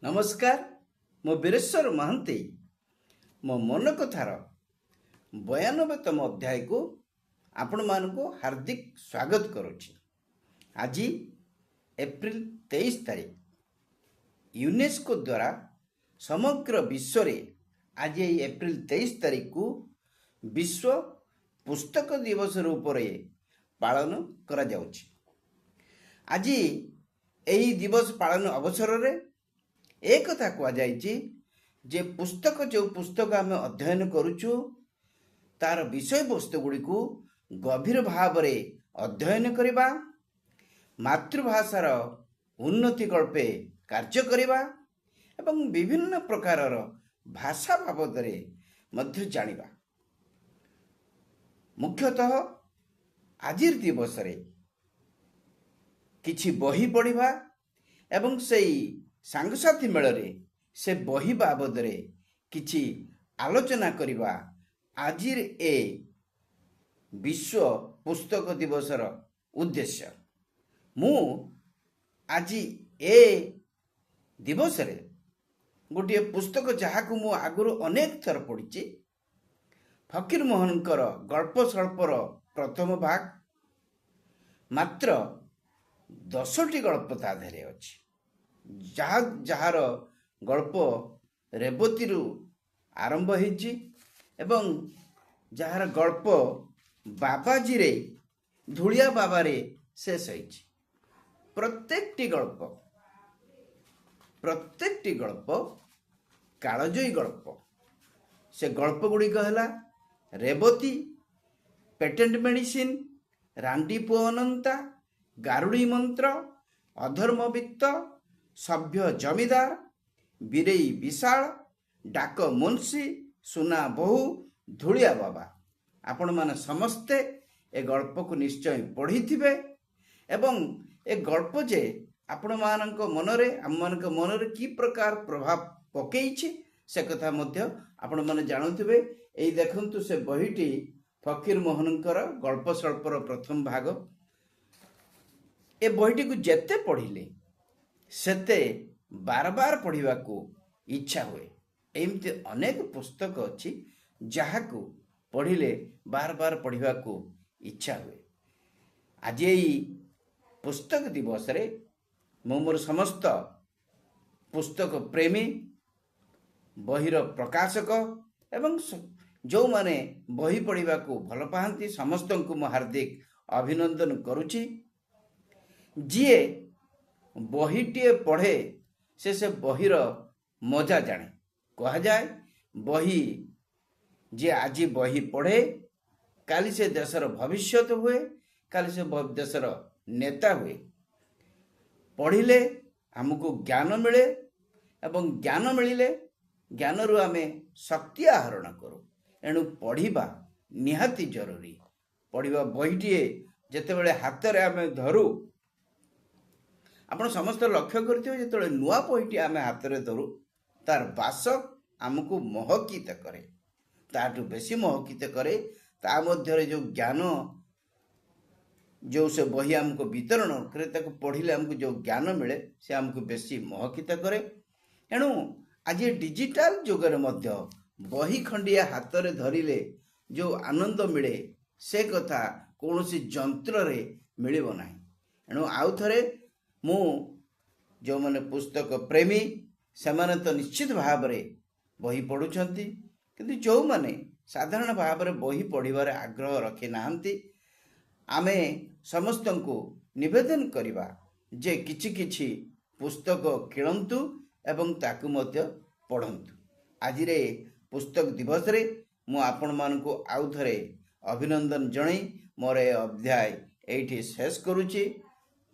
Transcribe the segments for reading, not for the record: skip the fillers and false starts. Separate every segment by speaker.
Speaker 1: नमस्कार मो बीरेश्वर महांती मो मन कथार 92तम अध्याय को आपण मानक हार्दिक स्वागत करुछि। आज एप्रिल 23 तारीख यूनेस्को द्वारा समग्र विश्व रे आज एप्रिल 23 तारीख को विश्व पुस्तक दिवस रूप में पालन करा जाउछि। आज एही दिवस पालन अवसर रे एक कथा कह जे पुस्तक जो पुस्तक आम अध्ययन करुचु तार विषय वस्तु गुड़ी को गभीर भाव में अध्ययन करवा, मातृभाषार उन्नति कल्पे कार्य करवा एवं विभिन्न प्रकार भाषा बाबद मध्य जानिबा। मुख्यतः आज दिवस रे किछि बही पढ़िबा एवं सेई सांगसाथी मेଳରେ से बही बाबद किछि आलोचना करवा आज ए विश्व पुस्तक दिवसर उद्देश्य। मु आज ए दिवस रे गोटे पुस्तक जहाँ को मु आगुरु अनेक थर पढ़ी फकीर मोहनकर गल्प स्वल्पर प्रथम भाग मात्र 10टी गल्प ता धरे अछि। जार गल्प रेवती आरंभ होइछि एवं जार गल्प बाबाजी रे धुलिया बाबा रे शेष होइछि। प्रत्येकटी गल्प कालजयी गल्प। से गल्प गुड़िक है रेवती, पेटेंट मेडिसिन, रांडी पुओ अनंता, गारुड़ी मंत्र, अधर्मवित्त, सभ्य जमीदार, बीरेई विशाल, डाक मुंशी, सुना बहु, धुलिया बाबा। आपण माने समस्ते ए गल्प को निश्चय पढ़ी थिबे एवं ए गल्प जे आपण मानक मनरे आम मानक मनरे की प्रकार प्रभाव पकेइछि से कथा मध्य आपण माने जानुथिबे। एई देखंतु से बहीटी फकीर मोहनकर गल्प स्वल्पर प्रथम भाग। ए बहीटी को जेते पढ़िले सेते बार बार पढ़ा को इच्छा हुए। एमती अनेक पुस्तक अच्छी जहाँ को पढ़िले बार बार पढ़ा को इच्छा हुए। आज यही पुस्तक दिवस रे मोर समस्त पुस्तक प्रेमी, बहीर प्रकाशक एवं जो माने बही पढ़ा को भल पाती समस्त को मो हार्दिक अभिनंदन करुछि। जीए बहीटे पढ़े से बहीर मजा जाने। कह जाए बही जे आज बही पढ़े काली से देशर भविष्य हुए, काली से देशर नेता हुए। पढ़िले हमको ज्ञान मिले एवं ज्ञान मिले ज्ञान रु आमे शक्ति आहरण करूँ। एणु पढ़ा निहाती जरूरी। पढ़ा बहीटे जितेबाला हाथ में आम धरू आपण समस्त लक्ष्य करथिबे जो नुआ बहीटी आम हाथ में धरू तार बास आमको मोहकित करे, ताठू बेसी मोहकित करे। ता मध्य जो ज्ञान जो से बही आमको वितरण करे ताको पढ़िले आमको जो ज्ञान मिले से आमको बेसी मोहकित करे। एणु आज डिजिटल जुगर मध्य बही खंडिया हाथ में धरिले जो आनंद मिले से कथा कौन सी जंत्र रे मिलिबो नाही। एणु आउ थरे मु जो माने पुस्तक प्रेमी से माने तो निश्चित भाव में बही पढ़ुछंती, किंतु जो माने साधारण भाव में बही पढ़िबार आग्रह रखी नाहंती आमे समस्त को निवेदन करिबा जे किछि किछि पुस्तक किणंतु एवं ताकु मध्य पढ़ंतु। आज रे पुस्तक दिवस रे मु आपण मानकु आउ थरे अभिनंदन जणाई मोर ए अध्याय एठी शेष करूची।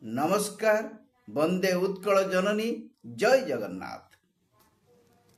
Speaker 1: नमस्कार। वंदे उत्कल जननी। जय जगन्नाथ।